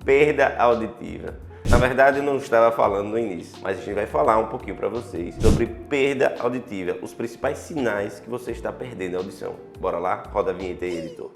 perda auditiva. Na verdade, eu não estava falando no início, mas a gente vai falar um pouquinho para vocês sobre perda auditiva, os principais sinais que você está perdendo a audição. Bora lá? Roda a vinheta aí, editor.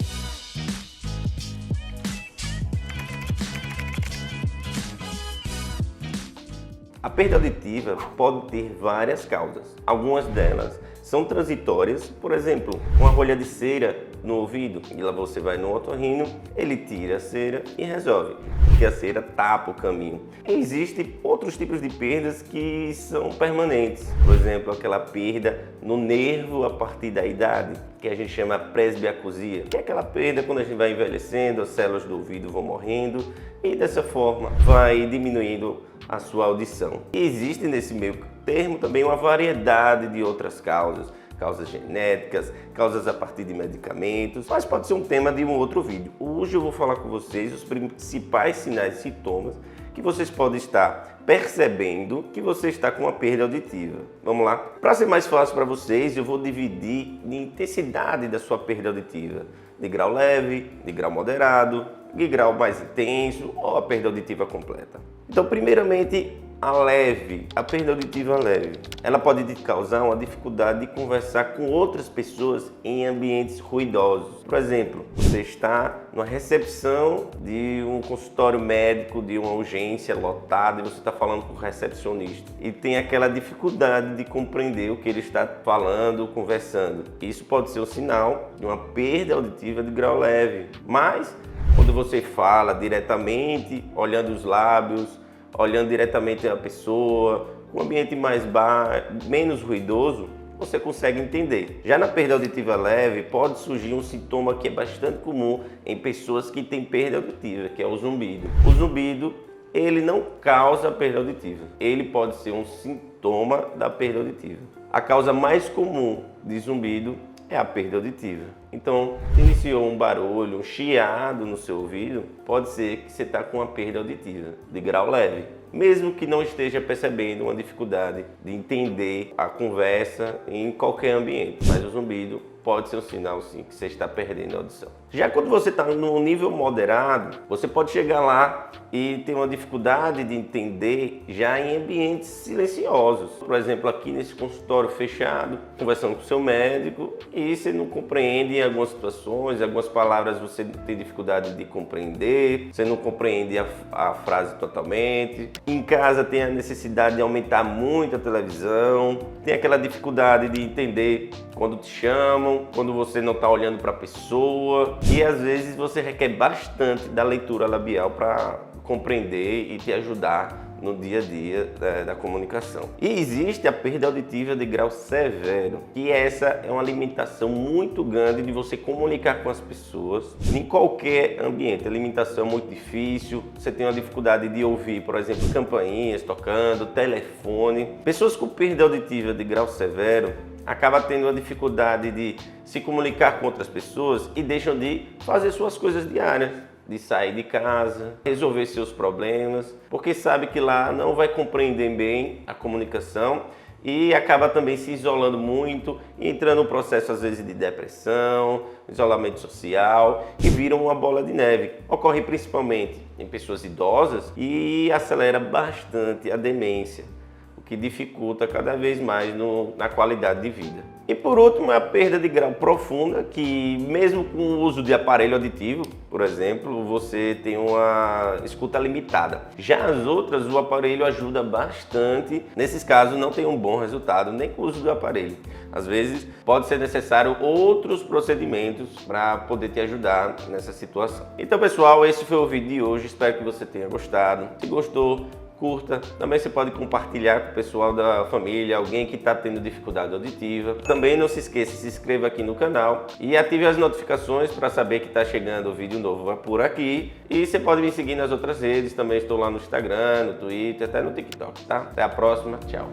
A perda auditiva pode ter várias causas. Algumas delas são transitórias, por exemplo, uma rolha de cera no ouvido, e lá você vai no otorrino, ele tira a cera e resolve, porque a cera tapa o caminho. E existem outros tipos de perdas que são permanentes, por exemplo, aquela perda no nervo a partir da idade, que a gente chama presbiacusia, que é aquela perda quando a gente vai envelhecendo, as células do ouvido vão morrendo e dessa forma vai diminuindo a sua audição. E existe nesse meio termo também uma variedade de outras causas, causas genéticas, causas a partir de medicamentos, mas pode ser um tema de um outro vídeo. Hoje eu vou falar com vocês os principais sinais e sintomas que vocês podem estar percebendo que você está com uma perda auditiva. Vamos lá? Para ser mais fácil para vocês, eu vou dividir em intensidade da sua perda auditiva, de grau leve, de grau moderado, de grau mais intenso ou a perda auditiva completa. Então, primeiramente, a perda auditiva leve. Ela pode te causar uma dificuldade de conversar com outras pessoas em ambientes ruidosos. Por exemplo, você está numa recepção de um consultório médico, de uma urgência lotada, e você está falando com o recepcionista e tem aquela dificuldade de compreender o que ele está falando, conversando. Isso pode ser um sinal de uma perda auditiva de grau leve. Mas quando você fala diretamente, olhando os lábios, olhando diretamente a pessoa, um ambiente mais menos ruidoso, você consegue entender. Já na perda auditiva leve, pode surgir um sintoma que é bastante comum em pessoas que têm perda auditiva, que é o zumbido. O zumbido, ele não causa perda auditiva, ele pode ser um sintoma da perda auditiva. A causa mais comum de zumbido é a perda auditiva. Então, se iniciou um barulho, um chiado no seu ouvido, pode ser que você está com uma perda auditiva de grau leve, mesmo que não esteja percebendo uma dificuldade de entender a conversa em qualquer ambiente. Mas o zumbido pode ser um sinal, sim, que você está perdendo a audição. Já quando você está no nível moderado, você pode chegar lá e ter uma dificuldade de entender já em ambientes silenciosos. Por exemplo, aqui nesse consultório fechado, conversando com o seu médico, e você não compreende em algumas situações, algumas palavras você tem dificuldade de compreender, você não compreende a frase totalmente. Em casa tem a necessidade de aumentar muito a televisão, tem aquela dificuldade de entender quando te chamam, quando você não está olhando para a pessoa, e às vezes você requer bastante da leitura labial para compreender e te ajudar no dia a dia da comunicação. E existe a perda auditiva de grau severo, que essa é uma limitação muito grande de você comunicar com as pessoas em qualquer ambiente. A limitação é muito difícil, você tem uma dificuldade de ouvir, por exemplo, campainhas tocando, telefone. Pessoas com perda auditiva de grau severo acaba tendo uma dificuldade de se comunicar com outras pessoas e deixam de fazer suas coisas diárias, de sair de casa, resolver seus problemas, porque sabe que lá não vai compreender bem a comunicação e acaba também se isolando muito, entrando no processo às vezes de depressão, isolamento social e vira uma bola de neve. Ocorre principalmente em pessoas idosas e acelera bastante a demência, que dificulta cada vez mais na qualidade de vida. E por último, a perda de grau profunda, que mesmo com o uso de aparelho auditivo, por exemplo, você tem uma escuta limitada. Já as outras, o aparelho ajuda bastante. Nesses casos, não tem um bom resultado, nem com o uso do aparelho. Às vezes, pode ser necessário outros procedimentos para poder te ajudar nessa situação. Então, pessoal, esse foi o vídeo de hoje. Espero que você tenha gostado. Se gostou, curta. Também você pode compartilhar com o pessoal da família, alguém que está tendo dificuldade auditiva. Também não se esqueça, se inscreva aqui no canal e ative as notificações para saber que está chegando o vídeo novo por aqui. E você pode me seguir nas outras redes, também estou lá no Instagram, no Twitter, até no TikTok, tá? Até a próxima, tchau!